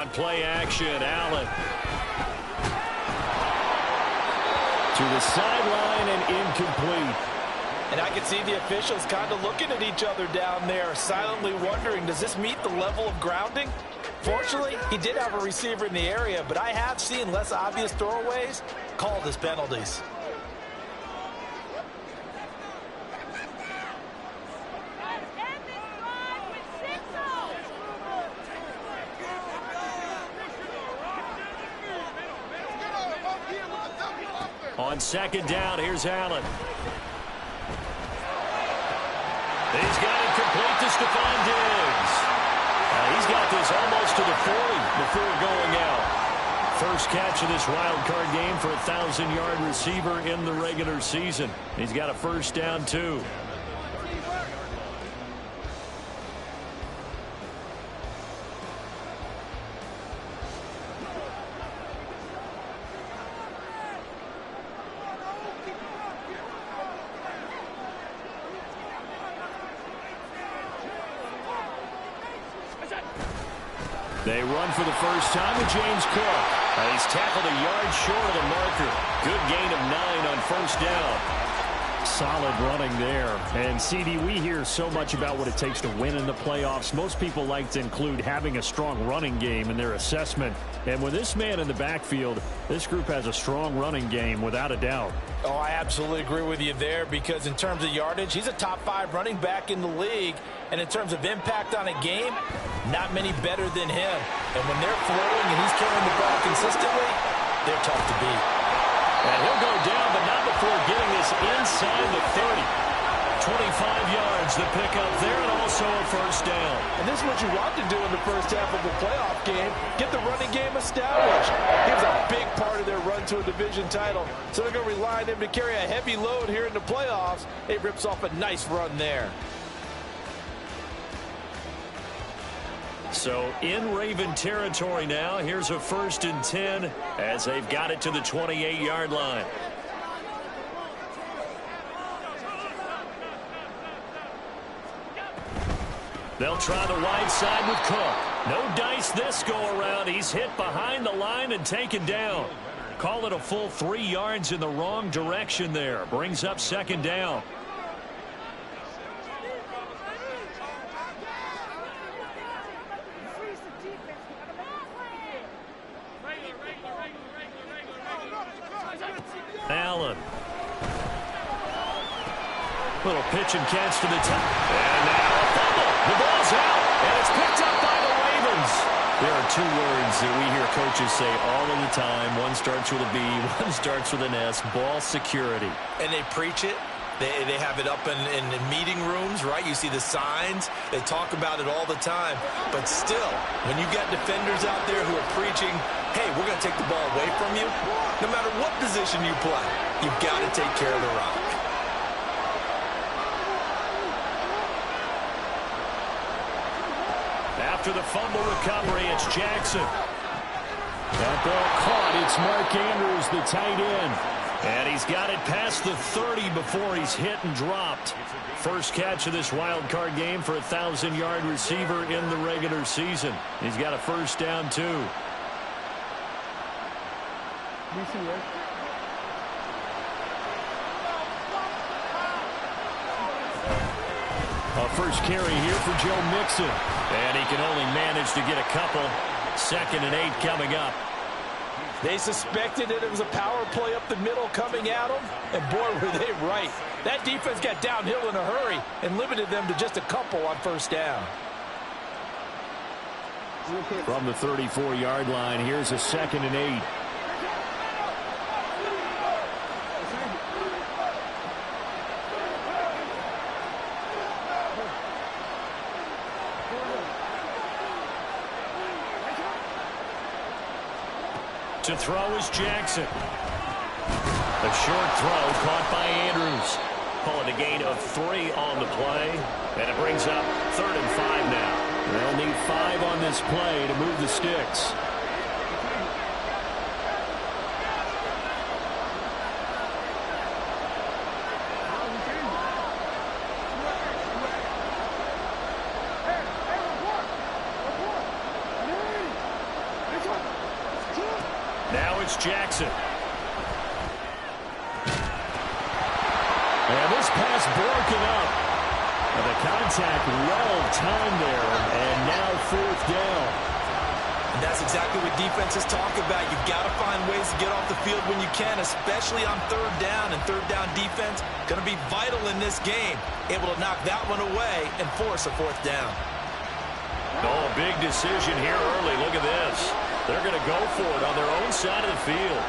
On play action, Allen. To the sideline and incomplete. And I can see the officials kind of looking at each other down there, silently wondering, does this meet the level of grounding? Fortunately, he did have a receiver in the area, but I have seen less obvious throwaways called as penalties. On second down, here's Allen. He's got it complete to Stephon Diggs. He's got this almost to the 40 before going out. First catch of this wild card game for a 1,000-yard receiver in the regular season. He's got a first down, too. They run for the first time with James Cook. He's tackled a yard short of the marker. Good gain of 9 on first down. Solid running there. And, CD, we hear so much about what it takes to win in the playoffs. Most people like to include having a strong running game in their assessment. And with this man in the backfield, this group has a strong running game without a doubt. Oh, I absolutely agree with you there, because in terms of yardage, he's a top 5 running back in the league. And in terms of impact on a game, not many better than him. And when they're flowing and he's carrying the ball consistently, they're tough to beat. And he'll go down, but not before getting this inside the 30. 25 yards the pickup there, and also a first down. And this is what you want to do in the first half of a playoff game. Get the running game established. He was a big part of their run to a division title. So they're going to rely on him to carry a heavy load here in the playoffs. He rips off a nice run there. So in Raven territory now, here's a 1st and 10 as they've got it to the 28-yard line. They'll try the wide side with Cook. No dice this go-around. He's hit behind the line and taken down. Call it a full 3 yards in the wrong direction there. Brings up second down. Allen. Little pitch and catch to the top. And now a fumble. The ball's out, and it's picked up by the Ravens. There are 2 words that we hear coaches say all of the time. One starts with a B, one starts with an S. Ball security. And they preach it. They have it up in meeting rooms, right? You see the signs. They talk about it all the time. But still, when you got defenders out there who are preaching, hey, we're going to take the ball away from you, no matter what position you play, you've got to take care of the rock. After the fumble recovery, it's Jackson. That ball caught. It's Mark Andrews, the tight end. And he's got it past the 30 before he's hit and dropped. First catch of this wild card game for a 1,000-yard receiver in the regular season. He's got a first down, too. A first carry here for Joe Mixon. And he can only manage to get a couple. 2nd and 8 coming up. They suspected that it was a power play up the middle coming at them, and boy, were they right. That defense got downhill in a hurry and limited them to just a couple on first down. From the 34-yard line, here's a 2nd and 8. To throw is Jackson. A short throw caught by Andrews. Calling a gain of 3 on the play. And it brings up 3rd and 5 now. They'll need 5 on this play to move the sticks. It's Jackson. And this pass broken up. And the contact well timed there. And now 4th down. And that's exactly what defenses talk about. You've got to find ways to get off the field when you can, especially on 3rd down. And 3rd down defense going to be vital in this game. Able to knock that one away and force a 4th down. Oh, a big decision here early. Look at this. They're going to go for it on their own side of the field.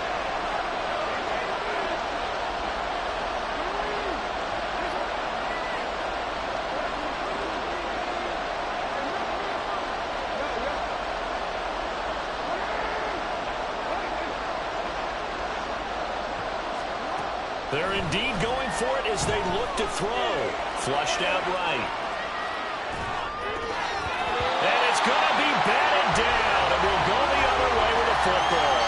They're indeed going for it as they look to throw. Flushed out right. And it's going to be batted down, and we'll go the other way with the football.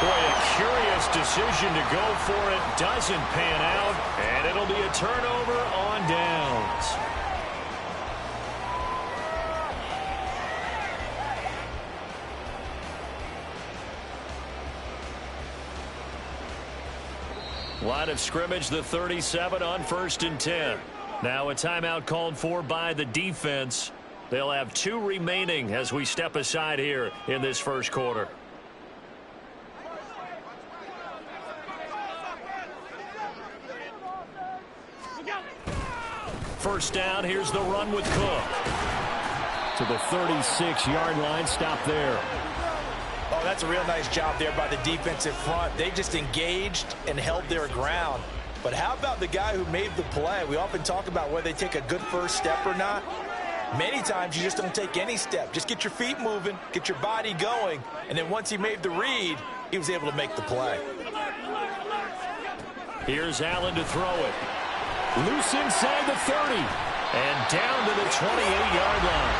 Boy, a curious decision to go for it. Doesn't pan out, and it'll be a turnover on downs. Line of scrimmage, the 37 on 1st and 10. Now a timeout called for by the defense. They'll have 2 remaining as we step aside here in this first quarter. First down, here's the run with Cook. To the 36-yard line, stop there. Oh, that's a real nice job there by the defensive front. They just engaged and held their ground. But how about the guy who made the play? We often talk about whether they take a good first step or not. Many times you just don't take any step. Just get your feet moving, get your body going, and then once he made the read, he was able to make the play. Here's Allen to throw it. Loose inside the 30. And down to the 28-yard line.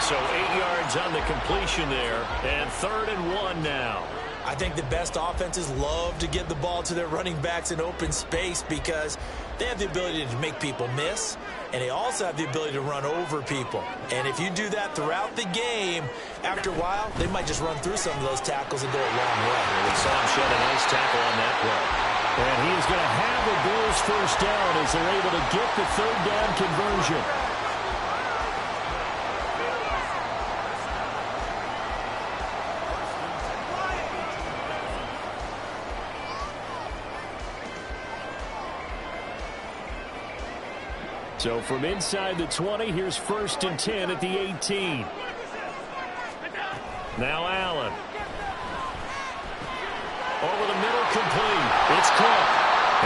So 8 yards on the completion there, and 3rd and 1 now. I think the best offenses love to get the ball to their running backs in open space because they have the ability to make people miss, and they also have the ability to run over people. And if you do that throughout the game, after a while, they might just run through some of those tackles and go a long way. We saw him shed a nice tackle on that play. And he is going to have the Bills first down as they're able to get the 3rd down conversion. So from inside the 20, here's 1st and 10 at the 18. Now Allen. Over the middle, complete. It's Cook.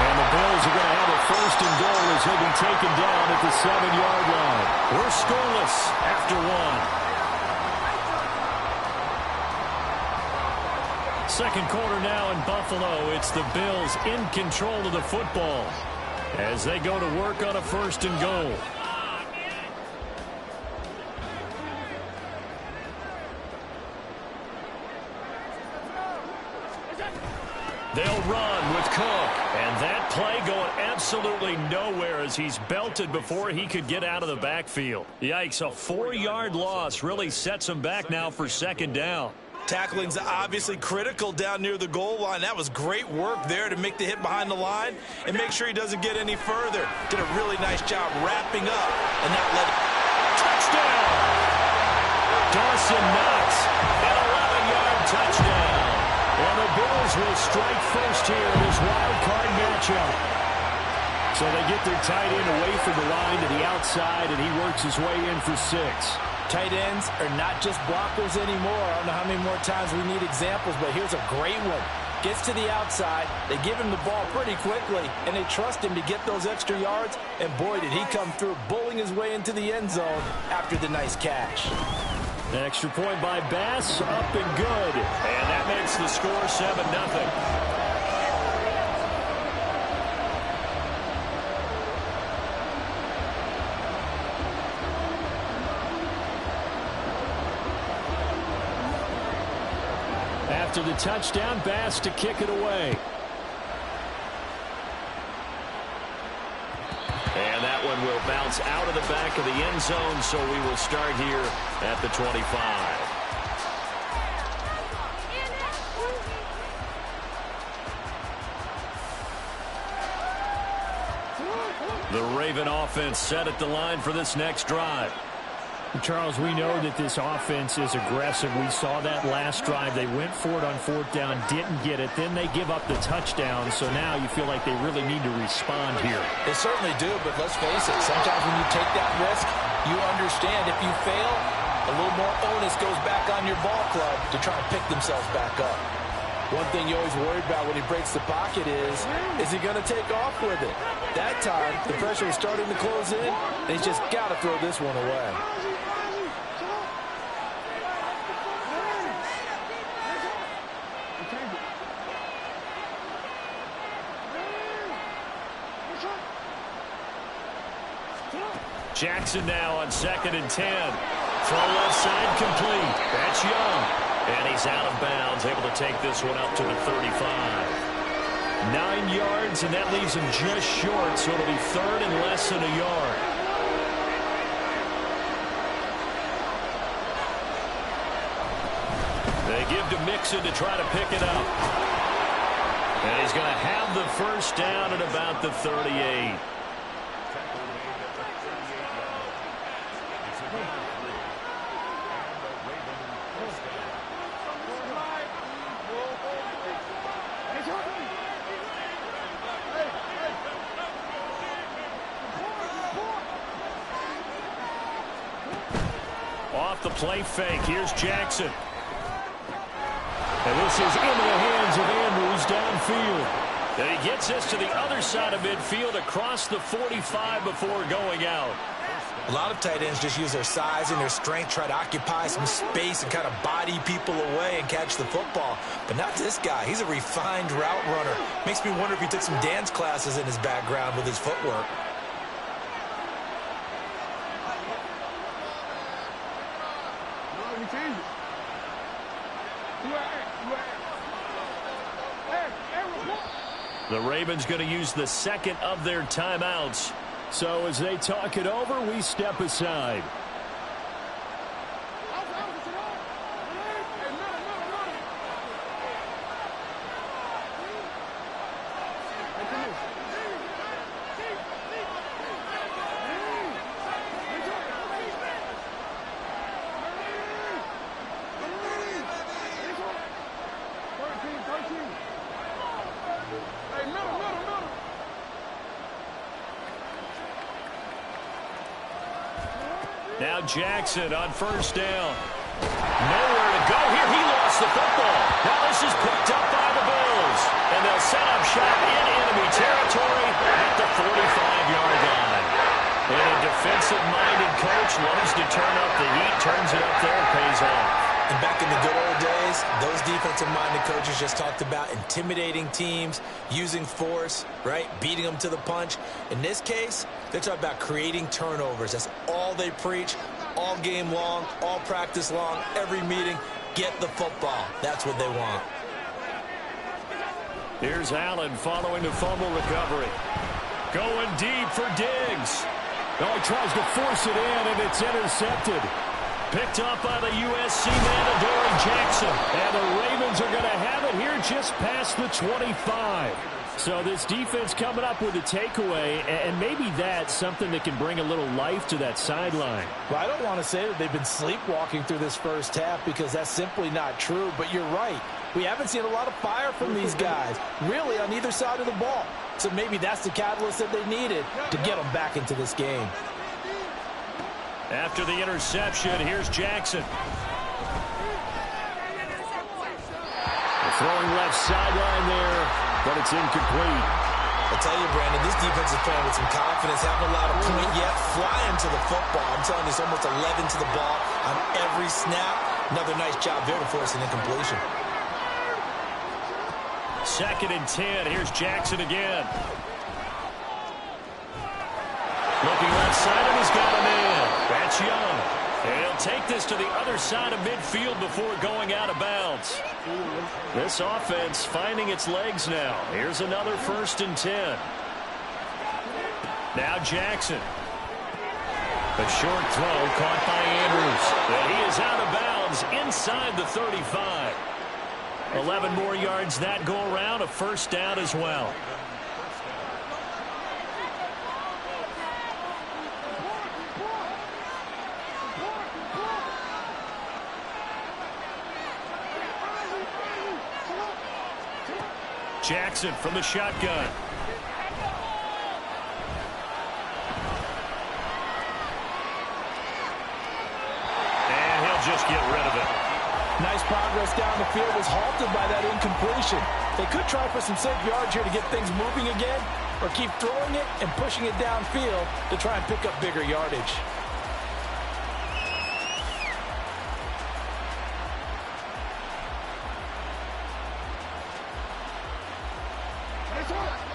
And the Bills are going to have a 1st and goal as he'll be taken down at the 7-yard line. We're scoreless after 1. Second quarter now in Buffalo. It's the Bills in control of the football as they go to work on a 1st and goal. They'll run with Cook. And that play going absolutely nowhere as he's belted before he could get out of the backfield. Yikes, a 4-yard loss really sets him back now for 2nd down. Tackling's obviously critical down near the goal line. That was great work there to make the hit behind the line and make sure he doesn't get any further. Did a really nice job wrapping up and not letting... Touchdown! Dawson Knox, an 11-yard touchdown. And the Bills will strike first here in this wild card matchup. So they get their tight end away from the line to the outside, and he works his way in for 6. Tight ends are not just blockers anymore. I don't know how many more times we need examples, but here's a great one. Gets to the outside, they give him the ball pretty quickly, and they trust him to get those extra yards, and boy, did he come through, bowling his way into the end zone after the nice catch. Extra point by Bass, up and good. And that makes the score 7-0. After the touchdown, Bass to kick it away. And that one will bounce out of the back of the end zone, so we will start here at the 25. The Raven offense set at the line for this next drive. Charles, we know that this offense is aggressive. We saw that last drive. They went for it on 4th down, didn't get it. Then they give up the touchdown. So now you feel like they really need to respond here. They certainly do, but let's face it. Sometimes when you take that risk, you understand if you fail, a little more onus goes back on your ball club to try and pick themselves back up. One thing you always worry about when he breaks the pocket is he going to take off with it? That time, the pressure was starting to close in, and he's just got to throw this one away. Jackson now on 2nd and 10. Throw left side complete. That's Young. And he's out of bounds, able to take this one up to the 35. 9 yards, and that leaves him just short, so it'll be 3rd and less than a yard. They give to Mixon to try to pick it up. And he's going to have the first down at about the 38. Off the play fake, here's Jackson. And this is into the hands of Andrews downfield. And he gets this to the other side of midfield across the 45 before going out. A lot of tight ends just use their size and their strength, try to occupy some space and kind of body people away and catch the football. But not this guy. He's a refined route runner. Makes me wonder if he took some dance classes in his background with his footwork. The Ravens going to use the 2nd of their timeouts. So as they talk it over, we step aside. Now Jackson on 1st down. Nowhere to go here. He lost the football. Now this is picked up by the Bills. And they'll set up shop in enemy territory at the 45-yard line. And a defensive-minded coach loves to turn up the heat, turns it up there, pays off. And back in the good old days, those defensive-minded coaches just talked about intimidating teams, using force, right, beating them to the punch. In this case, they're talking about creating turnovers. That's all they preach, all game long, all practice long, every meeting. Get the football. That's what they want. Here's Allen following the fumble recovery. Going deep for Diggs. Oh, he tries to force it in, and it's intercepted. Picked up by the USC man, Adoree Jackson. And the Ravens are going to have it here just past the 25. So this defense coming up with a takeaway, and maybe that's something that can bring a little life to that sideline. Well, I don't want to say that they've been sleepwalking through this first half because that's simply not true, but you're right. We haven't seen a lot of fire from these guys, really, on either side of the ball. So maybe that's the catalyst that they needed to get them back into this game. After the interception, here's Jackson. Throwing left sideline there, but it's incomplete. I tell you, Brandon, this defense is playing with some confidence, haven't allowed a point yet, flying to the football. I'm telling you, it's almost 11 to the ball on every snap. Another nice job there to force an incompletion. 2nd and 10. Here's Jackson again. Looking left side, and he's got a man. That's Young. And he'll take this to the other side of midfield before going out of bounds. This offense finding its legs now. Here's another 1st and 10. Now Jackson. A short throw caught by Andrews. And he is out of bounds inside the 35. 11 more yards that go around, a 1st down as well. Jackson from the shotgun. And he'll just get rid of it. Nice progress down the field, was halted by that incompletion. They could try for some safe yards here to get things moving again, or keep throwing it and pushing it downfield to try and pick up bigger yardage.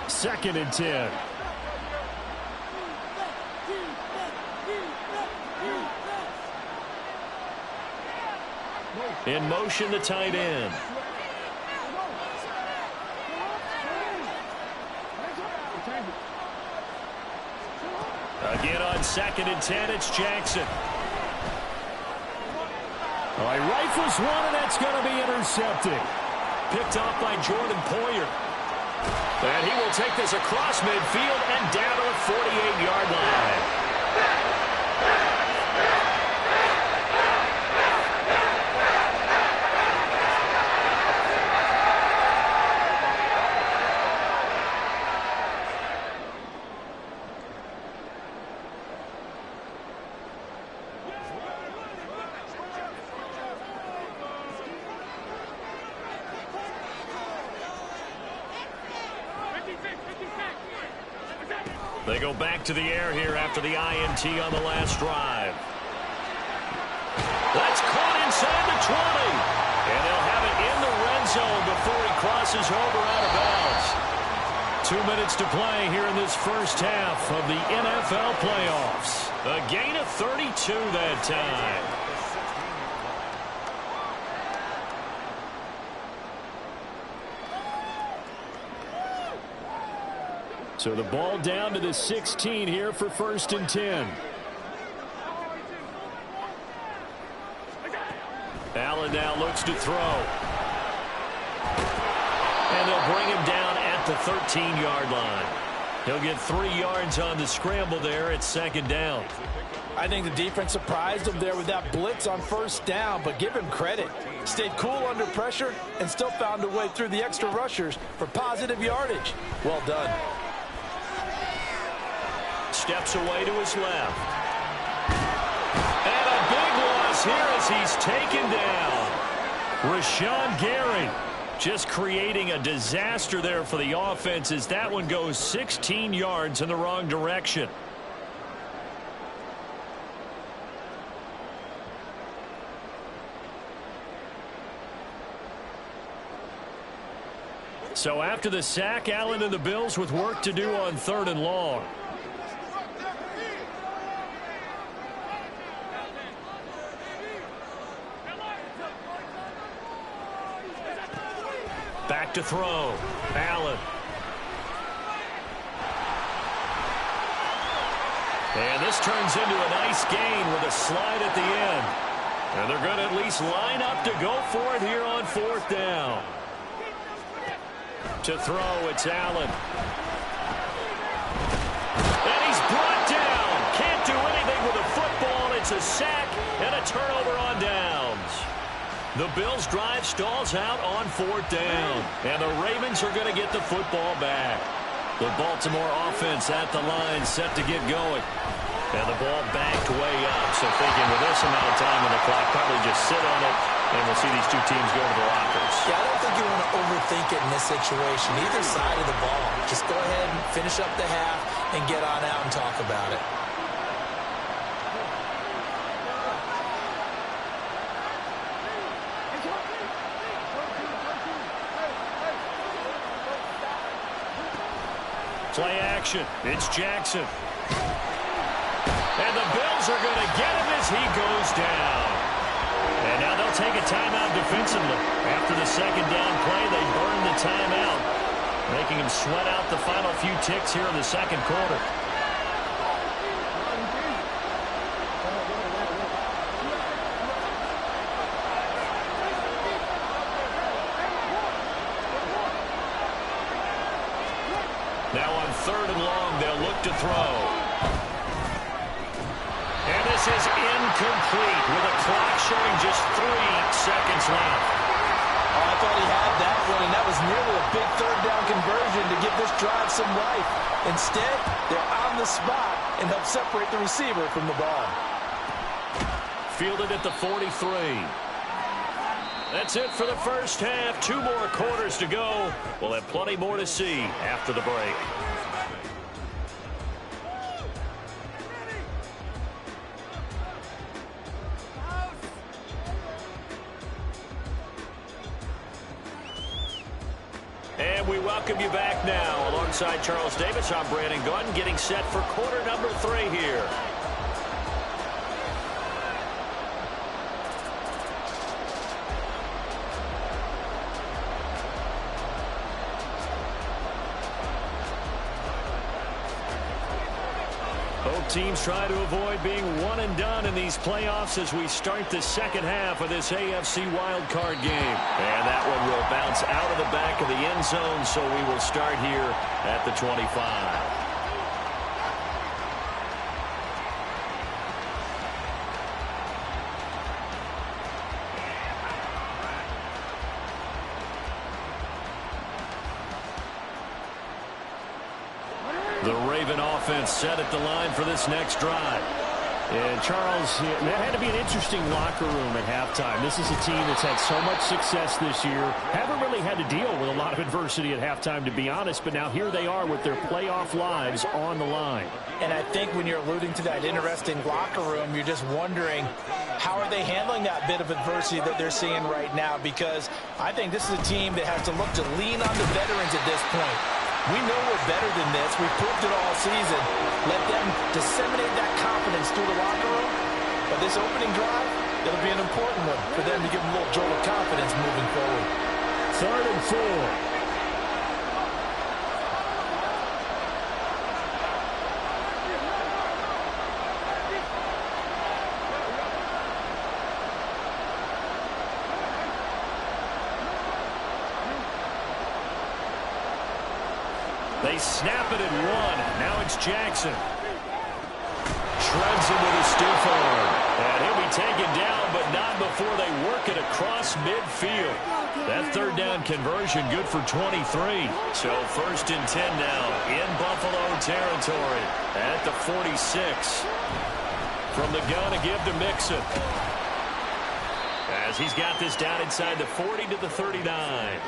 Second and 10. In motion, the tight end. Again on second and 10, it's Jackson. All right, rifles one, and that's going to be intercepted. Picked off by Jordan Poyer. And he will take this across midfield and down to the 48-yard line. They go back to the air here after the INT on the last drive. That's caught inside the 20. And they'll have it in the red zone before he crosses over out of bounds. 2 minutes to play here in this first half of the NFL playoffs. A gain of 32 that time. So the ball down to the 16 here for first and 10. Allen now looks to throw. And they'll bring him down at the 13-yard line. He'll get 3 yards on the scramble there at second down. I think the defense surprised him there with that blitz on first down, but give him credit. Stayed cool under pressure and still found a way through the extra rushers for positive yardage. Well done. Steps away to his left. And a big loss here as he's taken down. Rashawn Gary just creating a disaster there for the offense as that one goes 16 yards in the wrong direction. So after the sack, Allen and the Bills with work to do on 3rd and long. Back to throw. Allen. And this turns into a nice gain with a slide at the end. And they're going to at least line up to go for it here on 4th down. To throw, it's Allen. And he's brought down. Can't do anything with a football. It's a sack and a turnover on downs. The Bills' drive stalls out on 4th down. And the Ravens are going to get the football back. The Baltimore offense at the line set to get going. And the ball backed way up. So thinking with this amount of time on the clock, probably just sit on it. And we'll see these two teams go to the lockers. Yeah, I don't think you want to overthink it in this situation. Either side of the ball. Just go ahead and finish up the half and get on out and talk about it. Play action. It's Jackson. And the Bills are going to get him as he goes down. And now they'll take a timeout defensively. After the second down play, they burn the timeout, making him sweat out the final few ticks here in the second quarter. Now on 3rd and long, they'll look to throw. And this is incomplete with a clock showing just 3 seconds left. Oh, I thought he had that one, and that was nearly a big third down conversion to give this drive some life. Instead, they're on the spot and help separate the receiver from the ball. Fielded at the 43. That's it for the first half. 2 more quarters to go. We'll have plenty more to see after the break. And we welcome you back now. Alongside Charles Davis, I'm Brandon Gaudin, getting set for quarter number 3 here. Both teams try to avoid being one and done in these playoffs as we start the second half of this AFC wildcard game. And that one will bounce out of the back of the end zone, so we will start here at the 25. The Raven offense set at the line for this next drive. And Charles, that had to be an interesting locker room at halftime. This is a team that's had so much success this year. Haven't really had to deal with a lot of adversity at halftime, to be honest. But now here they are with their playoff lives on the line. And I think when you're alluding to that interesting locker room, you're just wondering, how are they handling that bit of adversity that they're seeing right now? Because I think this is a team that has to look to lean on the veterans at this point. We know we're better than this. We've proved it all season. Let them disseminate that confidence through the locker room. But this opening drive, it'll be an important one for them to give them a little jolt of confidence moving forward. 3rd and 4. They snap it at 1. Now it's Jackson. Shreds him with a stiff arm. And he'll be taken down, but not before they work it across midfield. That third down conversion good for 23. So 1st and 10 now in Buffalo territory at the 46. From the gun to give to Mixon. As he's got this down inside the 40 to the 39.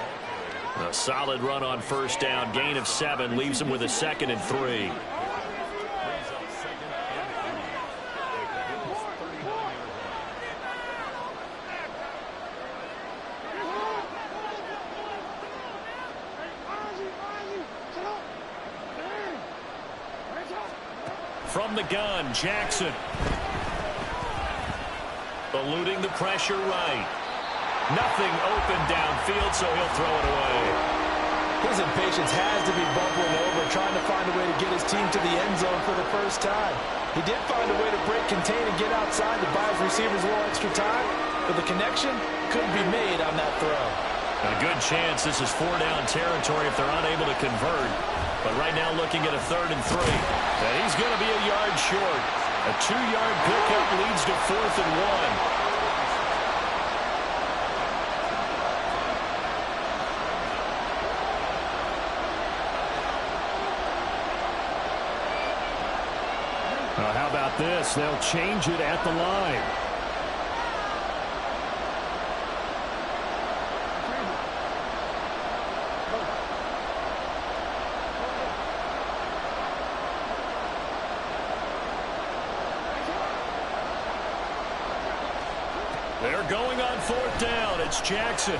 A solid run on 1st down. Gain of 7 leaves him with a 2nd and 3. From the gun, Jackson. Eluding the pressure right. Nothing open downfield, so he'll throw it away. His impatience has to be bubbling over, trying to find a way to get his team to the end zone for the first time. He did find a way to break, contain, and get outside to buy his receivers a little extra time, but the connection couldn't be made on that throw. A good chance this is 4-down territory if they're unable to convert. But right now looking at a 3rd and 3. And he's going to be a yard short. A 2-yard pickup leads to 4th and 1. Now, how about this? They'll change it at the line. They're going on 4th down. It's Jackson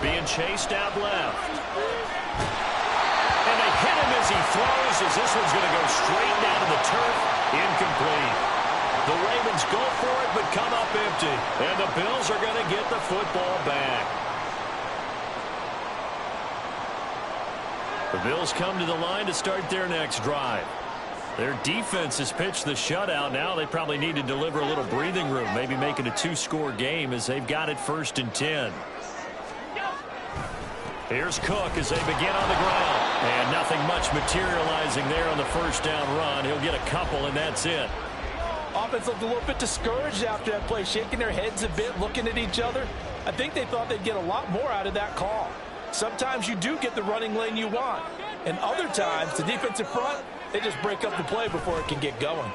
being chased out left. And they hit him as he throws, as this one's going to go straight down to the turf. Incomplete. The Ravens go for it, but come up empty. And the Bills are going to get the football back. The Bills come to the line to start their next drive. Their defense has pitched the shutout. Now they probably need to deliver a little breathing room, maybe make it a 2-score game as they've got it 1st and 10. Here's Cook as they begin on the ground. And nothing much materializing there on the 1st down run. He'll get a couple, and that's it. Offense looked a little bit discouraged after that play, shaking their heads a bit, looking at each other. I think they thought they'd get a lot more out of that call. Sometimes you do get the running lane you want, and other times the defensive front, they just break up the play before it can get going.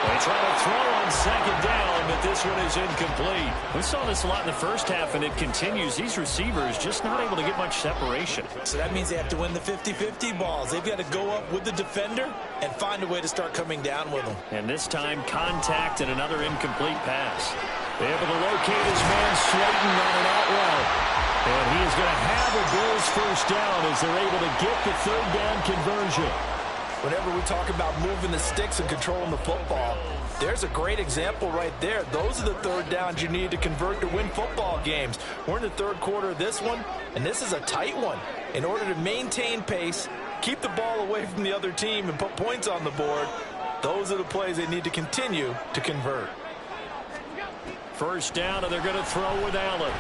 They try to throw on second down, but this one is incomplete. We saw this a lot in the first half, and it continues. These receivers just not able to get much separation. So that means they have to win the 50-50 balls. They've got to go up with the defender and find a way to start coming down with them. And this time, contact and another incomplete pass. Able to locate his man Slayton on an out route. And he is going to have a Bills first down as they're able to get the third down conversion. Whenever we talk about moving the sticks and controlling the football, there's a great example right there. Those are the third downs you need to convert to win football games. We're in the third quarter of this one, and this is a tight one. In order to maintain pace, keep the ball away from the other team, and put points on the board, those are the plays they need to continue to convert. First down, and they're going to throw with Allen.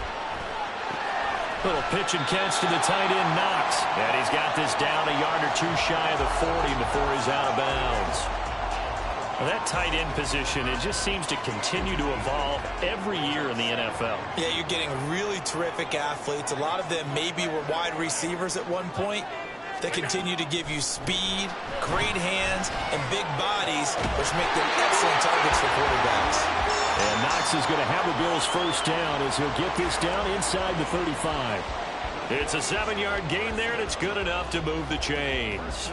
Little pitch and catch to the tight end, Knox. And he's got this down a yard or two shy of the 40 before he's out of bounds. Well, that tight end position, it just seems to continue to evolve every year in the NFL. Yeah, you're getting really terrific athletes. A lot of them maybe were wide receivers at one point. They continue to give you speed, great hands, and big bodies, which make them excellent targets for quarterbacks. And Knox is going to have the Bills first down as he'll get this down inside the 35. It's a 7-yard gain there, and it's good enough to move the chains.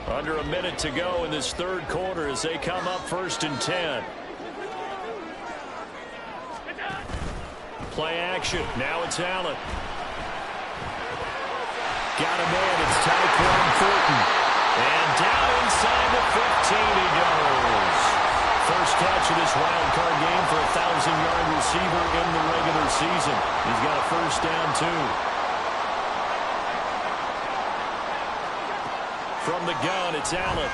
Under a minute to go in this third quarter as they come up 1st and 10. Play action. Now it's Allen. Got a man. It's Tyquan Thornton. And down inside the 15 he goes. First catch of this wild card game for a 1,000-yard receiver in the regular season. He's got a first down, too. From the gun, it's Allen.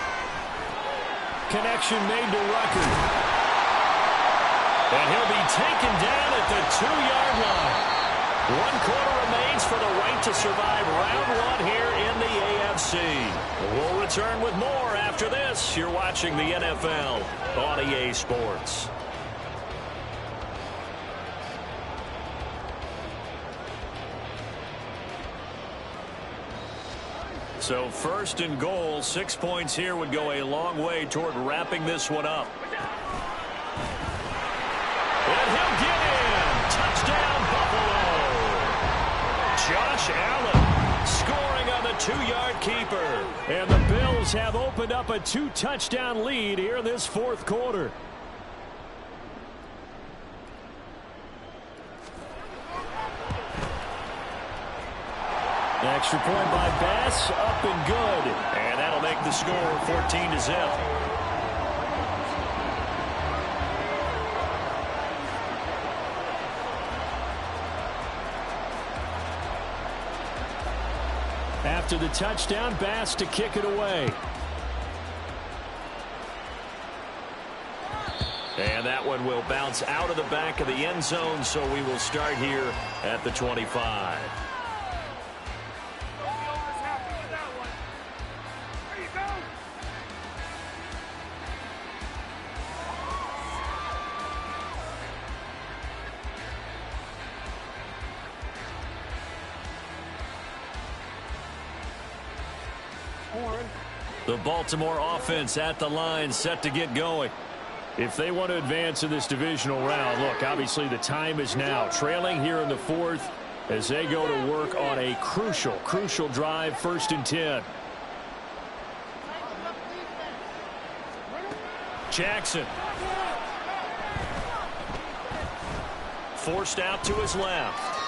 Connection made to Rucker. And he'll be taken down at the 2-yard line. 1 quarter remains for the right to survive round 1 here in the AFC. We'll return with more after this. You're watching the NFL on EA Sports. So 1st and goal, 6 points here would go a long way toward wrapping this one up. And he'll get in. Touchdown, Buffalo. Josh Allen scoring on the 2-yard keeper. And the Bills have opened up a 2-touchdown lead here in this 4th quarter. Extra point by Bass, up and good. And that'll make the score 14-0. After the touchdown, Bass to kick it away. And that one will bounce out of the back of the end zone, so we will start here at the 25. The Baltimore offense at the line, set to get going. If they want to advance in this divisional round, look, obviously the time is now. Trailing here in the 4th as they go to work on a crucial drive, 1st and 10. Jackson. Forced out to his left.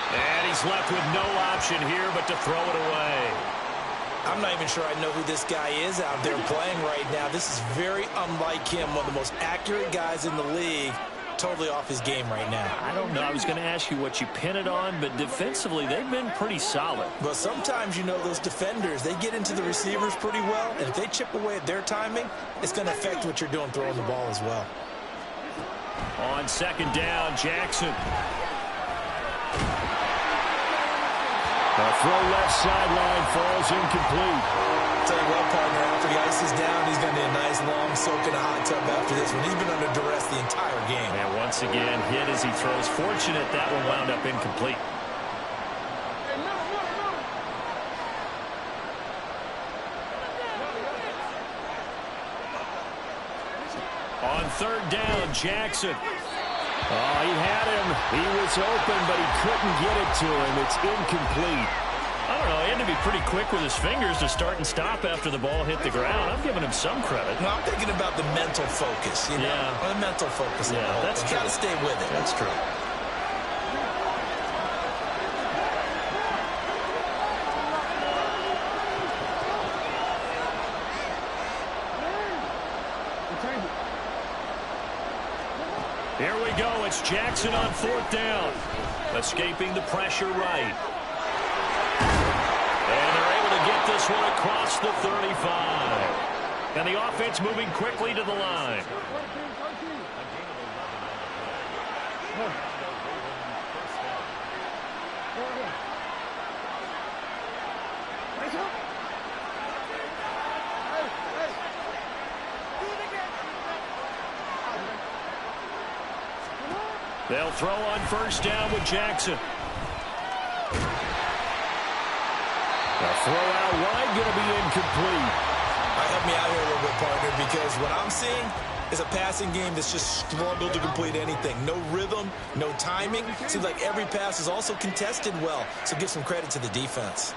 And he's left with no option here but to throw it away. I'm not even sure I know who this guy is out there playing right now. This is very unlike him, one of the most accurate guys in the league. Totally off his game right now. I don't know. I was going to ask you what you pin it on, but defensively, they've been pretty solid. But sometimes, you know, those defenders, they get into the receivers pretty well, and if they chip away at their timing, it's going to affect what you're doing throwing the ball as well. On 2nd down, Jackson. A throw left sideline falls incomplete. tell you what, partner, after he ices down, he's going to need a nice long soak in a hot tub after this one. He's been under duress the entire game. And once again, hit as he throws. Fortunate that one wound up incomplete. On third down, Jackson. Oh, he had him. He was open, but he couldn't get it to him. It's incomplete. I don't know. He had to be pretty quick with his fingers to start and stop after the ball hit the ground. I'm giving him some credit. Well, I'm thinking about the mental focus, you know? Yeah. The mental focus. Yeah, that's true. You got to stay with it. That's true. Here we go. It's Jackson on fourth down. Escaping the pressure right. And they're able to get this one across the 35. And the offense moving quickly to the line. They'll throw on first down with Jackson. The throw out wide going to be incomplete. Help me out here a little bit, partner, because what I'm seeing is a passing game that's just struggled to complete anything. No rhythm, no timing. Seems like every pass is also contested well, so give some credit to the defense.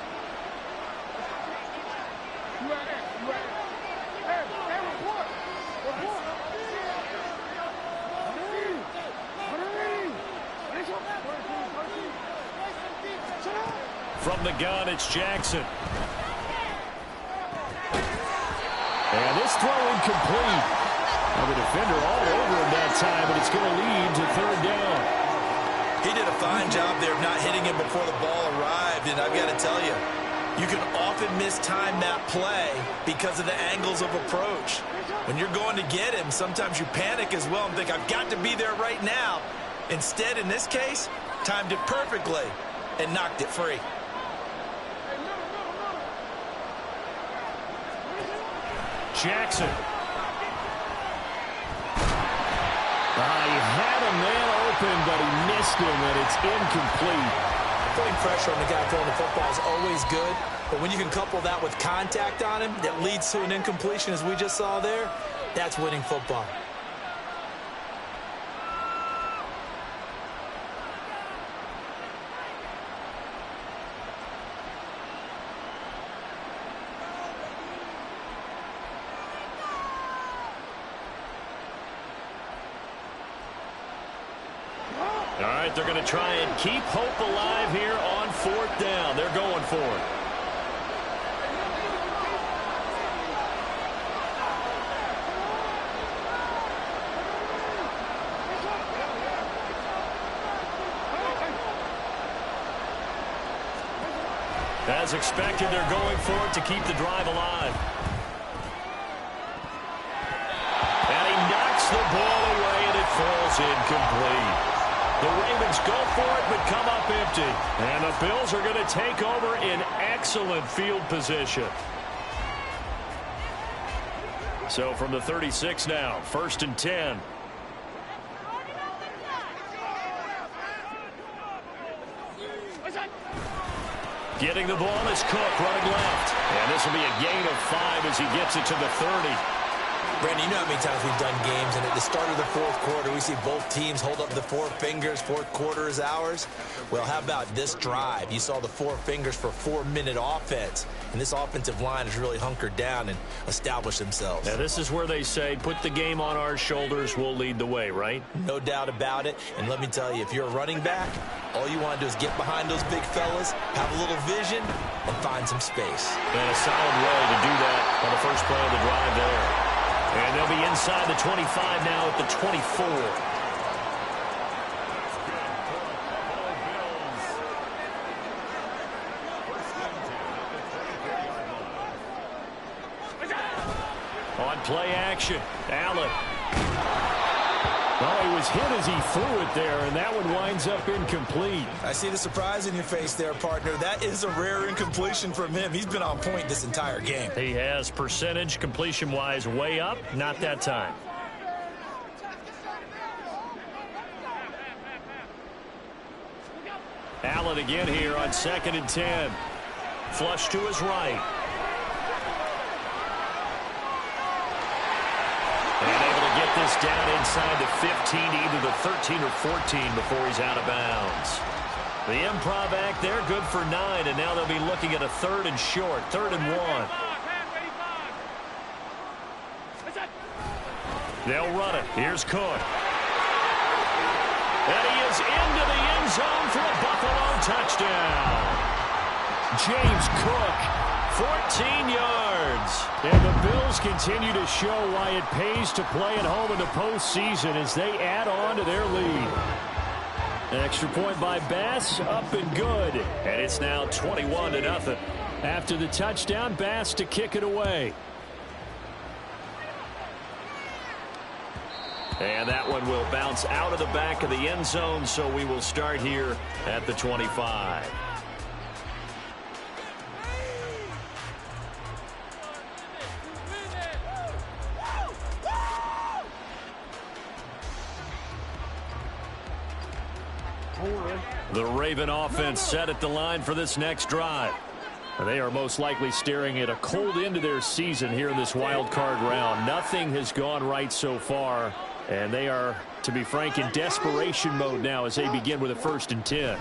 From the gun, it's Jackson. And this throw incomplete. Now the defender all over him that time, but it's going to lead to third down. He did a fine job there of not hitting him before the ball arrived, and I've got to tell you, you can often mistime that play because of the angles of approach. When you're going to get him, sometimes you panic as well and think, I've got to be there right now. Instead, in this case, timed it perfectly and knocked it free. Jackson. He had a man open, but he missed him, and it's incomplete. Putting pressure on the guy throwing the football is always good, but when you can couple that with contact on him that leads to an incompletion, as we just saw there, that's winning football. All right, they're going to try and keep hope alive here on fourth down. They're going for it. As expected, they're going for it to keep the drive alive. And he knocks the ball away, and it falls incomplete. The Ravens go for it, but come up empty. And the Bills are going to take over in excellent field position. So from the 36 now, 1st and 10. Getting the ball is Cook running left. And this will be a gain of 5 as he gets it to the 30. Brandon, you know how many times we've done games, and at the start of the fourth quarter, we see both teams hold up the four fingers, fourth quarter is ours. Well, how about this drive? You saw the four fingers for a 4-minute offense, and this offensive line has really hunkered down and established themselves. Now, this is where they say, put the game on our shoulders, we'll lead the way, right? No doubt about it, and let me tell you, if you're a running back, all you want to do is get behind those big fellas, have a little vision, and find some space. And a solid way to do that on the first play of the drive there. And they'll be inside the 25 now at the 24. On play action, Allen. Oh, he was hit as he threw it there, and that one winds up incomplete. I see the surprise in your face there, partner. That is a rare incompletion from him. He's been on point this entire game. He has percentage completion-wise way up. Not that time. Allen again here on 2nd and 10. Flush to his right. And able to get this down inside the 15, either the 13 or 14 before he's out of bounds. The improv act there, good for 9, and now they'll be looking at a 3rd and short, 3rd and 1. They'll run it. Here's Cook. And he is into the end zone for a Buffalo touchdown. James Cook, 14 yards. And the Bills continue to show why it pays to play at home in the postseason as they add on to their lead. An extra point by Bass, up and good. And it's now 21-0. After the touchdown, Bass to kick it away. And that one will bounce out of the back of the end zone, so we will start here at the 25. The Raven offense set at the line for this next drive. They are most likely staring at a cold end to their season here in this wild card round. Nothing has gone right so far. And they are, to be frank, in desperation mode now as they begin with a 1st and 10.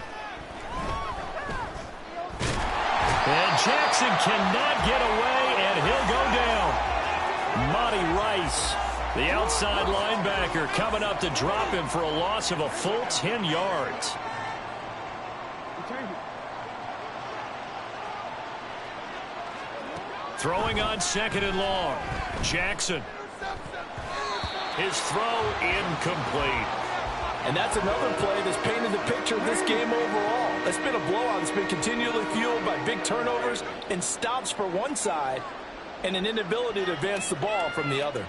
And Jackson cannot get away, and he'll go down. Monty Rice, the outside linebacker, coming up to drop him for a loss of a full 10 yards. Throwing on 2nd and long. Jackson. His throw incomplete. And that's another play that's painted the picture of this game overall. It's been a blowout. It's been continually fueled by big turnovers and stops for one side and an inability to advance the ball from the other.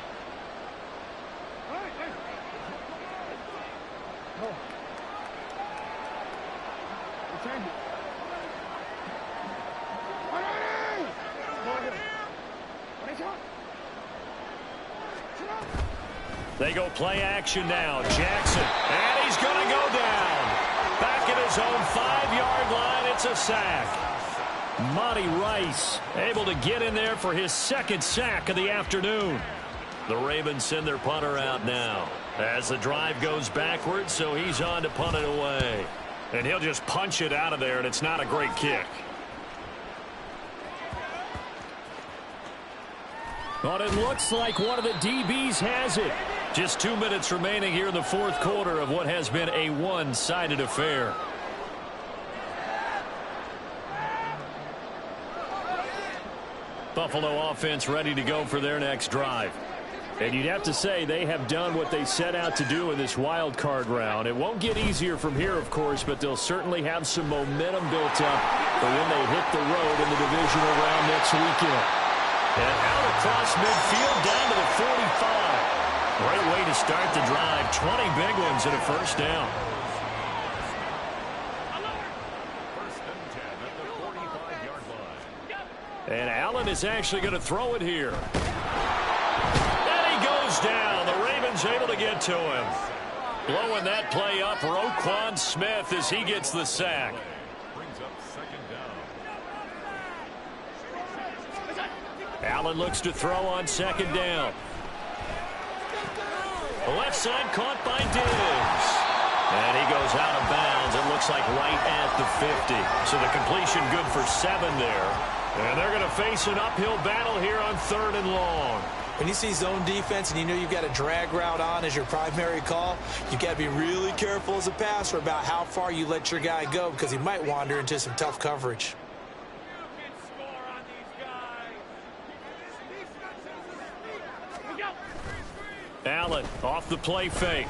They go play action now. Jackson, and he's going to go down. Back at his own 5-yard line, it's a sack. Monty Rice able to get in there for his 2nd sack of the afternoon. The Ravens send their punter out now as the drive goes backwards, so he's on to punt it away. And he'll just punch it out of there, and it's not a great kick. But it looks like one of the DBs has it. Just 2 minutes remaining here in the 4th quarter of what has been a one-sided affair. Buffalo offense ready to go for their next drive. And you'd have to say they have done what they set out to do in this wild card round. It won't get easier from here, of course, but they'll certainly have some momentum built up for when they hit the road in the divisional round next weekend. And out across midfield down to the 45. Great way to start the drive. 20 big ones and a 1st down. 1st and 10 at the 45-yard line. And Allen is actually going to throw it here. And he goes down. The Ravens able to get to him. Blowing that play up, Roquan Smith as he gets the sack. Brings up 2nd down. Allen looks to throw on 2nd down. Left side caught by Diggs. And he goes out of bounds. It looks like right at the 50. So the completion good for 7 there. And they're going to face an uphill battle here on 3rd and long. When you see zone defense and you know you've got a drag route on as your primary call, you've got to be really careful as a passer about how far you let your guy go because he might wander into some tough coverage. Allen off the play fake.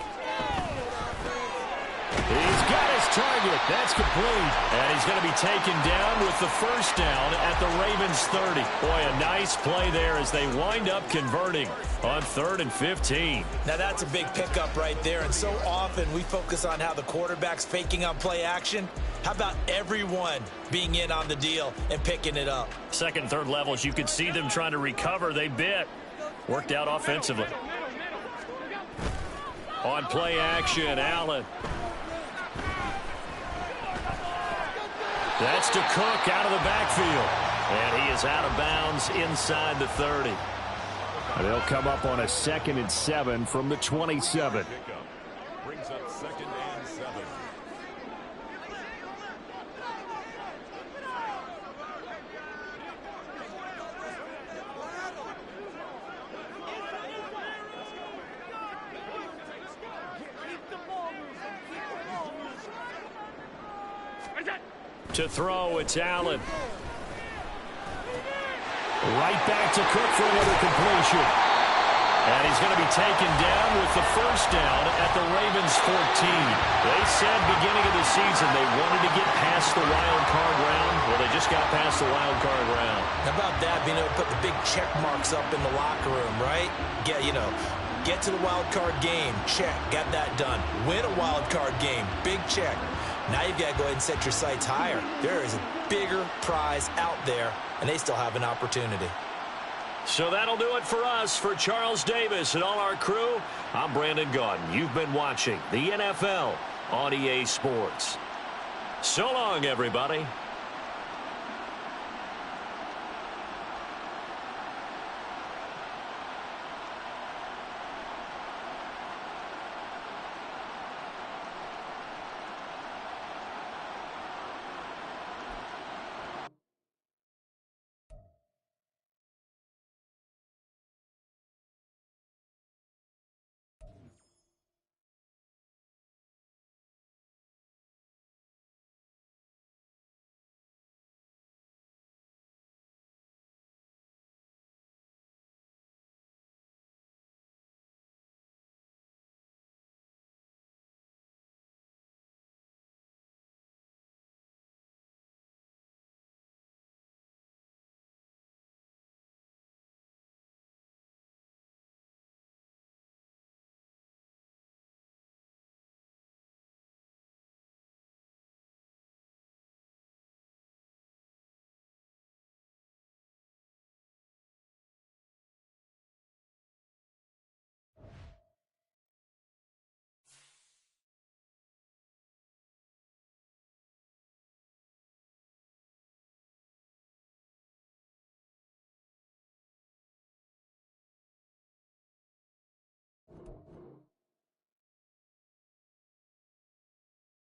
He's got his target. That's complete. And he's going to be taken down with the first down at the Ravens 30. Boy, a nice play there as they wind up converting on 3rd and 15. Now, that's a big pickup right there. And so often we focus on how the quarterback's faking on play action. How about everyone being in on the deal and picking it up? Second and third levels, you could see them trying to recover. They bit. Worked out offensively. On play action, Allen. That's to Cook out of the backfield. And he is out of bounds inside the 30. And they'll come up on a 2nd and 7 from the 27. Brings up 2nd and 7. To throw, it's Allen. Right back to Cook for another completion. And he's going to be taken down with the first down at the Ravens 14. They said beginning of the season they wanted to get past the wild card round. Well, they just got past the wild card round. How about that, being able to put the big check marks up in the locker room, right? Get to the wild card game, check, got that done. Win a wild card game, big check. Now you've got to go ahead and set your sights higher. There is a bigger prize out there, and they still have an opportunity. So that'll do it for us. For Charles Davis and all our crew, I'm Brandon Gaudin. You've been watching the NFL on EA Sports. So long, everybody.